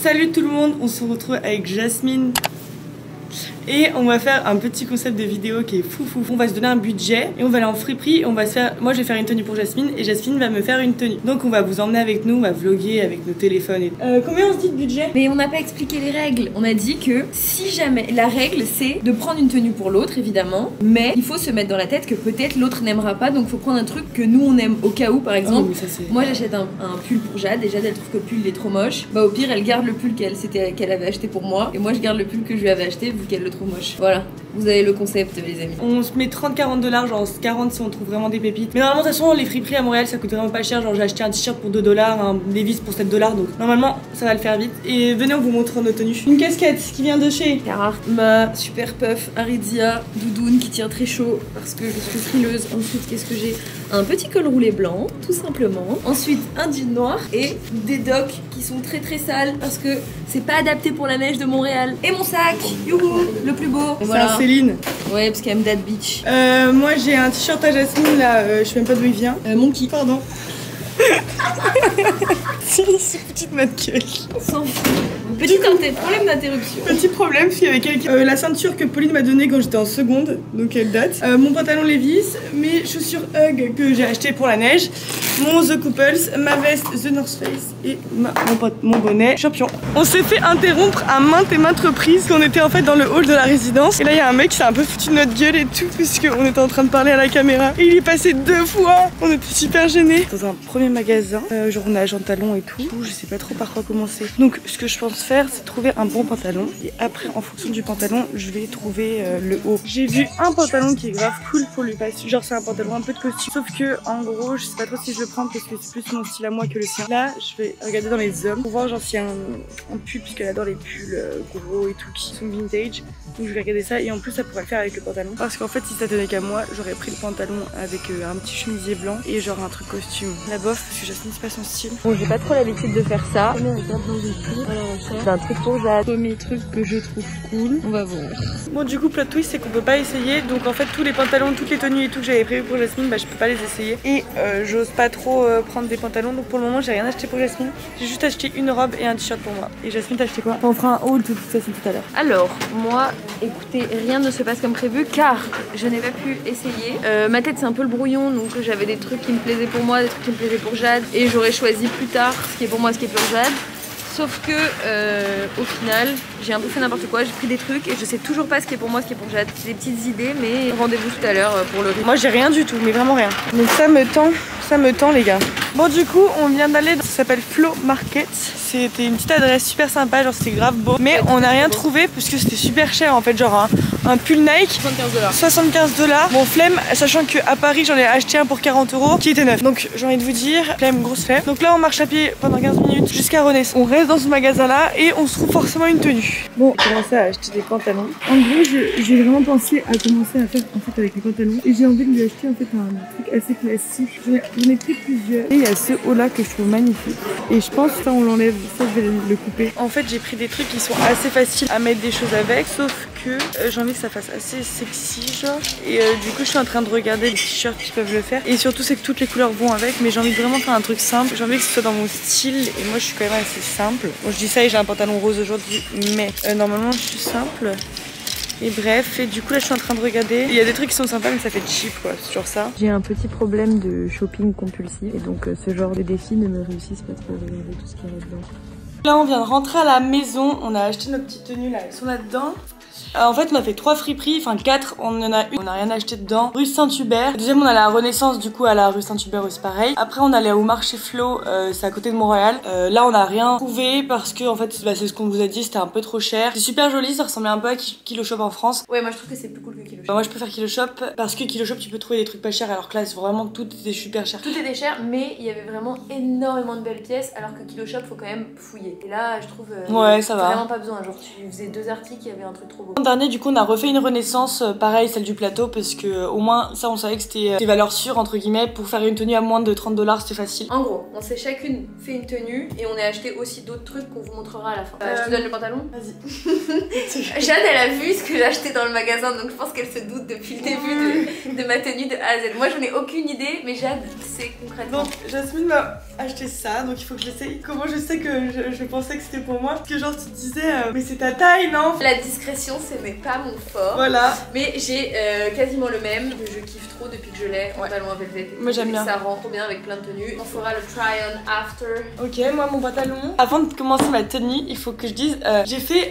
Salut tout le monde, on se retrouve avec Jasmine et on va faire un petit concept de vidéo qui est fou. On va se donner un budget et on va aller en friperie et on va se faire... Moi je vais faire une tenue pour Jasmine et Jasmine va me faire une tenue. Donc on va vous emmener avec nous, on va vlogger avec nos téléphones et... Combien on se dit de budget? Mais on n'a pas expliqué les règles. On a dit que si jamais... La règle c'est de prendre une tenue pour l'autre évidemment, mais il faut se mettre dans la tête que peut-être l'autre n'aimera pas, donc il faut prendre un truc que nous on aime au cas où. Par exemple, oui, ça, moi j'achète un pull pour Jade et Jade elle trouve que le pull il est trop moche. Bah au pire elle garde le pull qu'elle avait acheté pour moi et moi je garde le pull que je lui avais acheté vu qu'elle le trouve moche. Voilà, vous avez le concept les amis. On se met 30-40 $, genre 40 si on trouve vraiment des pépites. Mais normalement de toute façon les friperies à Montréal ça coûte vraiment pas cher. Genre j'ai acheté un t-shirt pour 2 $, un Levi's pour 7 $, donc normalement ça va le faire vite. Et venez on vous montre nos tenues. Une casquette qui vient de chez Carhartt, ma super puff Aritzia doudoune qui tient très chaud parce que je suis frileuse. Ensuite qu'est-ce que j'ai? Un petit col roulé blanc tout simplement. Ensuite un jean noir et des docks qui sont très sales parce que c'est pas adapté pour la neige de Montréal. Et mon sac, youhou, le plus beau. C'est un Céline. Ouais parce qu'elle aime Dad Beach. Moi j'ai un t-shirt à Jasmine là, je sais même pas d'où il vient. Monkey. Pardon. C'est petite ma gueule. Sans petit problème d'interruption. Petit problème, parce qu'il y avait quelqu'un. La ceinture que Pauline m'a donnée quand j'étais en seconde, donc elle date. Mon pantalon Levi's, mes chaussures Hug que j'ai acheté pour la neige, mon The Couples, ma veste The North Face et mon bonnet champion. On s'est fait interrompre à maintes et maintes reprises qu'on était en fait dans le hall de la résidence. Et là, il y a un mec qui s'est un peu foutu de notre gueule et tout, puisqu'on était en train de parler à la caméra. Et il est passé 2 fois. On était super gênés. Dans un premier magasin, genre on a agent de talons et tout. Je sais pas trop par quoi commencer. Donc, ce que je pense faire, c'est trouver un bon pantalon. Et après, en fonction du pantalon, je vais trouver le haut. J'ai vu un pantalon qui est grave cool pour lui passer. Genre, c'est un pantalon un peu de costume. Sauf que, en gros, je sais pas trop si je le prends parce que c'est plus mon style à moi que le sien. Là, je vais regarder dans les hommes pour voir, genre, s'il y a un pull, puisqu'elle adore les pulls gros et tout qui sont vintage. Donc, je vais regarder ça. Et en plus, ça pourrait le faire avec le pantalon. Parce qu'en fait, si ça tenait qu'à moi, j'aurais pris le pantalon avec un petit chemisier blanc et genre un truc costume. La bof, parce que Jasmine, c'est pas son style. Bon, j'ai pas trop l'habitude de faire ça. C'est un truc pour Jade. Premier truc que je trouve cool. On va voir. Bon, du coup, plot twist, c'est qu'on peut pas essayer. Donc, en fait, tous les pantalons, toutes les tenues et tout que j'avais prévu pour Jasmine, bah, je peux pas les essayer. Et j'ose pas trop prendre des pantalons. Donc, pour le moment, j'ai rien acheté pour Jasmine. J'ai juste acheté une robe et un t-shirt pour moi. Et Jasmine, t'as acheté quoi? On fera un haul de toute façon tout à l'heure. Alors, moi, écoutez, rien ne se passe comme prévu car je n'ai pas pu essayer. Ma tête, c'est un peu le brouillon. Donc, j'avais des trucs qui me plaisaient pour moi, des trucs qui me plaisaient pour Jade. Et j'aurais choisi plus tard ce qui est pour moi, ce qui est pour Jade. Sauf que au final j'ai un peu fait n'importe quoi, j'ai pris des trucs et je sais toujours pas ce qui est pour moi, ce qui est pour Jade. C'est des petites idées mais rendez-vous tout à l'heure pour le rythme. Moi j'ai rien du tout, mais vraiment rien. Donc ça me tend les gars. Bon du coup on vient d'aller dans... Ça s'appelle Flow Market. C'était une petite adresse super sympa, genre c'était grave beau. Mais on n'a rien trouvé parce que c'était super cher en fait, genre un pull Nike 75 $. Bon flemme, sachant qu'à Paris j'en ai acheté un pour 40 € qui était neuf. Donc j'ai envie de vous dire, flemme, grosse flemme. Donc là on marche à pied pendant 15 minutes jusqu'à Renaissance. On reste dans ce magasin là et on se trouve forcément une tenue. Bon, j'ai commencé à acheter des pantalons. En gros j'ai vraiment pensé à commencer à faire en fait avec les pantalons. Et j'ai envie de lui acheter en fait un truc assez classique. J'en ai pris plusieurs. Et il y a ce haut là que je trouve magnifique. Et je pense que ça on l'enlève. Ça je vais le couper. En fait j'ai pris des trucs qui sont assez faciles à mettre des choses avec, sauf que j'ai envie que ça fasse assez sexy genre. Et du coup je suis en train de regarder les t-shirts qui peuvent le faire. Et surtout c'est que toutes les couleurs vont avec, mais j'ai envie de vraiment faire un truc simple. J'ai envie que ce soit dans mon style et moi je suis quand même assez simple. Bon je dis ça et j'ai un pantalon rose aujourd'hui, mais normalement je suis simple. Et bref, et du coup là je suis en train de regarder. Il y a des trucs qui sont sympas mais ça fait cheap quoi, c'est toujours ça. J'ai un petit problème de shopping compulsif et donc ce genre de défis ne me réussissent pas trop à regarder tout ce qui est là-dedans. Là on vient de rentrer à la maison, on a acheté nos petites tenues là, elles sont là-dedans. En fait on a fait 3 friperies, enfin 4, on en a une, on n'a rien acheté dedans. Rue Saint-Hubert, deuxième on allait à Renaissance du coup à la rue Saint-Hubert aussi pareil. Après on allait au marché Flo, c'est à côté de Montréal. Là on n'a rien trouvé parce que en fait bah, c'est ce qu'on vous a dit, c'était un peu trop cher. C'est super joli, ça ressemblait un peu à Kilo Shop en France. Ouais moi je trouve que c'est plus cool que Kilo Shop. Moi je préfère Kilo Shop parce que Kilo Shop tu peux trouver des trucs pas chers alors que là c'est vraiment tout était super cher. Tout était cher mais il y avait vraiment énormément de belles pièces alors que Kilo Shop faut quand même fouiller. Et là je trouve ouais ça va. vraiment pas besoin, genre tu faisais 2 articles, il y avait un truc trop trop beau. L'an dernier du coup on a refait une renaissance, pareil celle du plateau, parce que au moins ça on savait que c'était des valeurs sûres entre guillemets. Pour faire une tenue à moins de 30 $, c'était facile. En gros, on s'est chacune fait une tenue et on a acheté aussi d'autres trucs qu'on vous montrera à la fin. Je te donne le pantalon. Vas-y. Jeanne, elle a vu ce que j'ai acheté dans le magasin, donc je pense qu'elle se doute depuis le début de ma tenue de A à Z. Moi, j'en ai aucune idée, mais Jeanne sait concrètement. Donc, Jasmine m'a acheté ça, donc il faut que j'essaye. Comment je sais que je pensais que c'était pour moi? Parce que genre, tu te disais, mais c'est ta taille, non? La discrétion, ce n'est pas mon fort. Voilà. Mais j'ai quasiment le même, que je kiffe trop depuis que je l'ai, en talon à velvet. Moi, j'aime bien. Ça rend trop bien avec plein de tenues. On fera le try-on after. Ok, moi, mon pantalon. Avant de commencer ma tenue, il faut que je dise, j'ai fait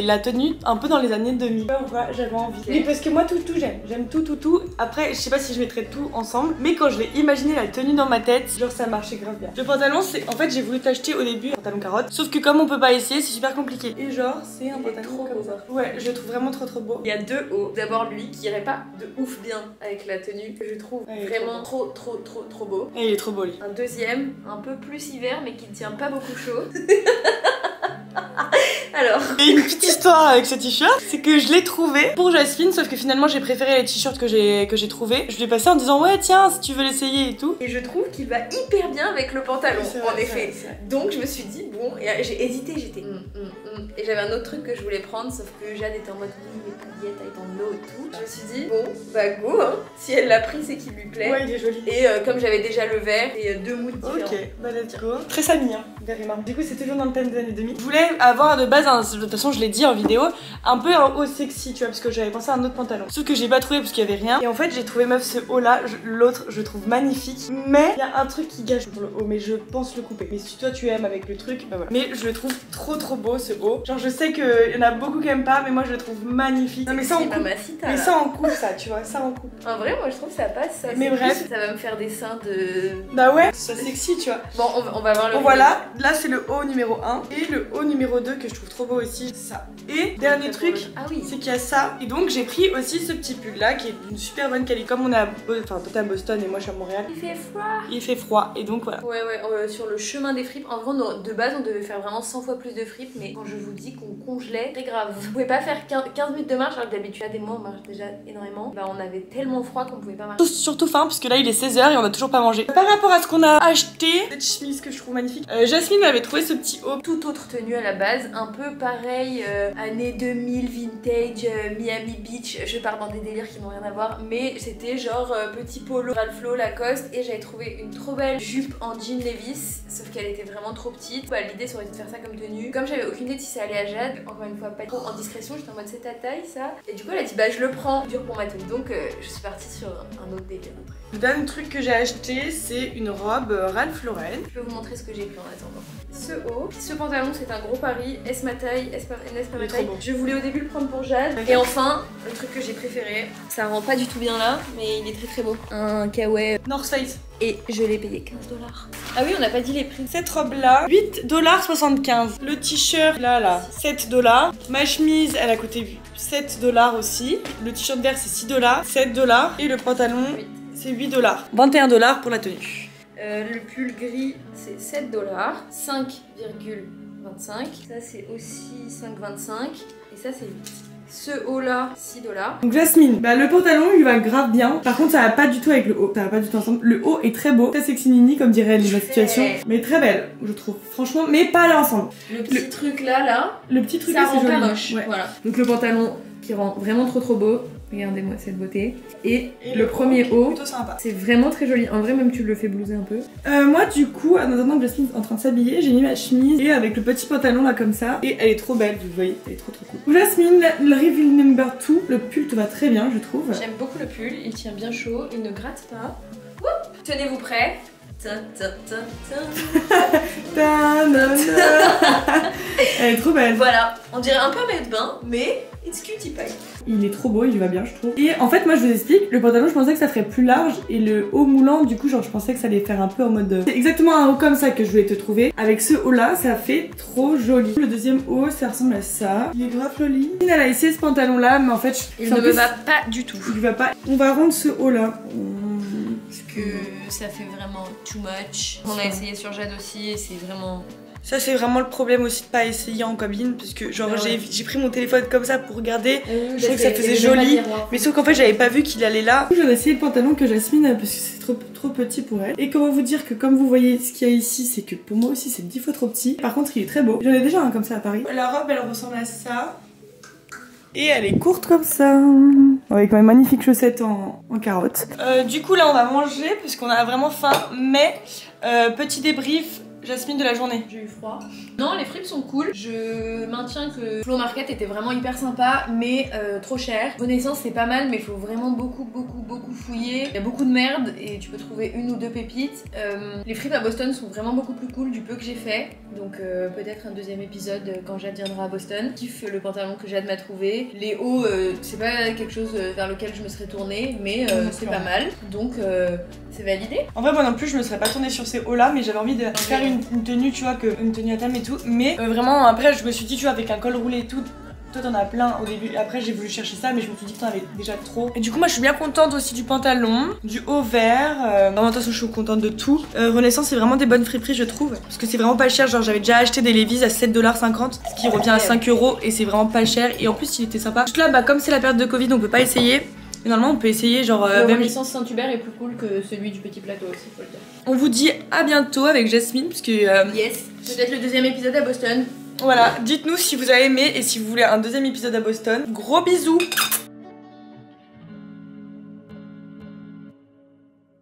la tenue un peu dans les années 2000. J'avais envie. Oui, parce que moi, tout j'aime. J'aime tout. Après, je sais pas si je mettrais tout ensemble, mais quand je l'ai imaginé la tenue dans ma tête, genre ça marchait grave bien. Le pantalon, c'est en fait, j'ai voulu t'acheter au début un pantalon carotte, sauf que comme on peut pas essayer, c'est super compliqué. Et genre, c'est un pantalon trop comme beau. ça. Ouais, je le trouve vraiment trop beau. Il y a deux hauts. D'abord lui qui irait pas de ouf bien avec la tenue, que je trouve vraiment trop beau. Et il est trop beau lui. Un deuxième, un peu plus hiver mais qui ne tient pas beaucoup chaud. Alors, et une petite histoire avec ce t-shirt, c'est que je l'ai trouvé pour Jasmine, sauf que finalement j'ai préféré les t-shirts que j'ai trouvé. Je lui ai passé en disant ouais tiens si tu veux l'essayer et tout. Et je trouve qu'il va hyper bien avec le pantalon, Vrai, en effet. c'est vrai. Donc je me suis dit bon, et j'ai hésité, j'étais et j'avais un autre truc que je voulais prendre, sauf que Jade était en mode oui les paillettes avec en eau et tout. Je me suis dit bon bah go hein, si elle l'a pris c'est qu'il lui plaît. Ouais il est joli. Et comme j'avais déjà le vert, et deux moods différents. Ok, bah let's go. Très Samy hein, Garima. Du coup c'est toujours dans le thème des années 2000. Je voulais avoir de base, de toute façon je l'ai dit en vidéo, un peu un haut sexy tu vois, parce que j'avais pensé à un autre pantalon. Sauf que j'ai pas trouvé parce qu'il y avait rien. Et en fait j'ai trouvé meuf ce haut là, l'autre je trouve magnifique. Mais il y a un truc qui gâche pour le haut, mais je pense le couper. Mais si toi tu aimes avec le truc, bah voilà. Mais je le trouve trop beau ce haut. Genre je sais qu'il y en a beaucoup qui aiment pas, mais moi je le trouve magnifique. Non mais ça en coupe. Mais ça en coupe ça, tu vois, ça en coupe. En vrai moi je trouve que ça passe ça. Mais bref. Ça va me faire des seins de... Bah ouais, c'est sexy tu vois. Bon on va voir le Bon voilà, là c'est le haut numéro 1 et le haut numéro 2 que je trouve trop beau aussi, ça. Et dernier truc, c'est qu'il y a ça. Et donc j'ai pris aussi ce petit pull là qui est d'une super bonne qualité. Comme on est enfin toi t'es à Boston et moi je suis à Montréal. Il fait froid. Il fait froid et donc voilà. Ouais sur le chemin des fripes. En vrai de base on devait faire vraiment 100 fois plus de fripes, mais quand je vous dis qu'on congelait, c'est grave. Vous pouvez pas faire 15 minutes de marche alors que d'habitude à des mois on marche déjà énormément. Bah on avait tellement froid qu'on pouvait pas marcher. Surtout faim parce que là il est 16h et on a toujours pas mangé. Par rapport à ce qu'on a acheté, cette chemise que je trouve magnifique, Jasmine avait trouvé ce petit haut. Toute autre tenue à la base, un peu pareil, années 2000, vintage, Miami Beach, je pars dans des délires qui n'ont rien à voir, mais c'était genre petit polo, Ralph Lauren, Lacoste, et j'avais trouvé une trop belle jupe en jean Levi's, sauf qu'elle était vraiment trop petite. Bah, l'idée ça aurait été de faire ça comme tenue. Comme j'avais aucune idée si ça allait à Jade, encore une fois pas trop en discrétion, j'étais en mode c'est ta taille ça, et du coup elle a dit bah je le prends, dur pour ma tenue, donc je suis partie sur un autre délire après. Le dernier truc que j'ai acheté, c'est une robe Ralph Lauren. Je peux vous montrer ce que j'ai pris en attendant. Ce haut, ce pantalon c'est un gros pari, est-ce ma taille, est-ce pas ma taille. Je voulais au début le prendre pour Jade. Et enfin, le truc que j'ai préféré, ça rend pas du tout bien là, mais il est très beau. Un kawaii North Face. Et je l'ai payé 15 $. Ah oui, on n'a pas dit les prix. Cette robe là, 8,75 $. Le t-shirt là, 7 $. Ma chemise, elle a coûté 7 $ aussi. Le t-shirt vert c'est 6 $, 7 $. Et le pantalon, c'est 8 $. 21 $ pour la tenue. Le pull gris, c'est 7 $, 5,25 $. Ça, c'est aussi 5,25 $. Et ça, c'est 8 $. Ce haut là, 6 $. Donc Jasmine, bah le pantalon il va grave bien. Par contre ça va pas du tout avec le haut, ça va pas du tout ensemble. Le haut est très beau, très sexy nini comme dirait la situation, mais très belle je trouve, franchement, mais pas à l'ensemble. Le petit truc là, le petit truc ça là rend c'est joli. pas moche. Ouais. Voilà. Donc le pantalon qui rend vraiment trop beau. Regardez-moi cette beauté. Et le premier haut, c'est vraiment très joli. En vrai, même tu le fais blouser un peu. Moi, du coup, en attendant que Jasmine est en train de s'habiller, j'ai mis ma chemise et avec le petit pantalon là comme ça. Et elle est trop belle, vous voyez, elle est trop cool. Jasmine, le reveal number 2, le pull te va très bien, je trouve. J'aime beaucoup le pull, il tient bien chaud, il ne gratte pas. Oup, tenez-vous prêts. Elle est trop belle. Voilà, on dirait un peu un maillot de bain, mais it's cutie pie. Il est trop beau, il lui va bien je trouve. Et en fait moi je vous explique, le pantalon je pensais que ça ferait plus large et le haut moulant du coup genre je pensais que ça allait faire un peu en mode... C'est exactement un haut comme ça que je voulais te trouver. Avec ce haut là ça fait trop joli. Le deuxième haut ça ressemble à ça. Il est grave joli. Elle a essayé ce pantalon là mais en fait... Il ne me va pas du tout. Il va pas. On va rendre ce haut là. Parce que ça fait vraiment too much. On a essayé sur Jade aussi et c'est vraiment Ça c'est vraiment le problème aussi de pas essayer en cabine parce que genre j'ai pris mon téléphone comme ça pour regarder, je trouvais que ça faisait joli, mais sauf qu'en fait j'avais pas vu qu'il allait là. J'en ai essayé le pantalon que Jasmine parce que c'est trop petit pour elle. Et comment vous dire que comme vous voyez ce qu'il y a ici, c'est que pour moi aussi c'est 10 fois trop petit. Par contre il est très beau, j'en ai déjà un comme ça à Paris. La robe elle ressemble à ça. Et elle est courte comme ça, avec mes magnifiques chaussettes en carotte. Du coup là on va manger puisqu'on a vraiment faim, mais petit débrief, Jasmine, de la journée. J'ai eu froid. Non, les frites sont cool. Je maintiens que Flow Market était vraiment hyper sympa, mais trop cher. Connaissance c'est pas mal, mais il faut vraiment beaucoup fouiller. Il y a beaucoup de merde et tu peux trouver une ou deux pépites. Les frites à Boston sont vraiment beaucoup plus cool du peu que j'ai fait. Donc peut-être un deuxième épisode quand Jade viendra à Boston. Je kiffe le pantalon que Jade m'a trouvé. Les hauts, c'est pas quelque chose vers lequel je me serais tournée, mais c'est pas mal. Donc c'est validé. En vrai moi non plus je me serais pas tournée sur ces hauts là, mais j'avais envie de faire une tenue, tu vois, une tenue à thème et tout. Mais vraiment après je me suis dit, tu vois, avec un col roulé et tout, toi t'en as plein au début. Après j'ai voulu chercher ça, mais je me suis dit que t'en avais déjà trop. Et du coup moi je suis bien contente aussi du pantalon, du haut vert. Vraiment de toute façon je suis contente de tout. Renaissance c'est vraiment des bonnes friperies je trouve, parce que c'est vraiment pas cher. Genre j'avais déjà acheté des Levi's à 7,50$, ce qui revient à 5€ et c'est vraiment pas cher. Et en plus il était sympa. Juste là bah comme c'est la période de Covid on peut pas essayer. Mais normalement on peut essayer genre même Renaissance Saint-Hubert est plus cool que celui du Petit Plateau aussi, faut le dire. On vous dit à bientôt avec Jasmine parce que yes, peut-être le deuxième épisode à Boston. Voilà, dites-nous si vous avez aimé et si vous voulez un deuxième épisode à Boston. Gros bisous.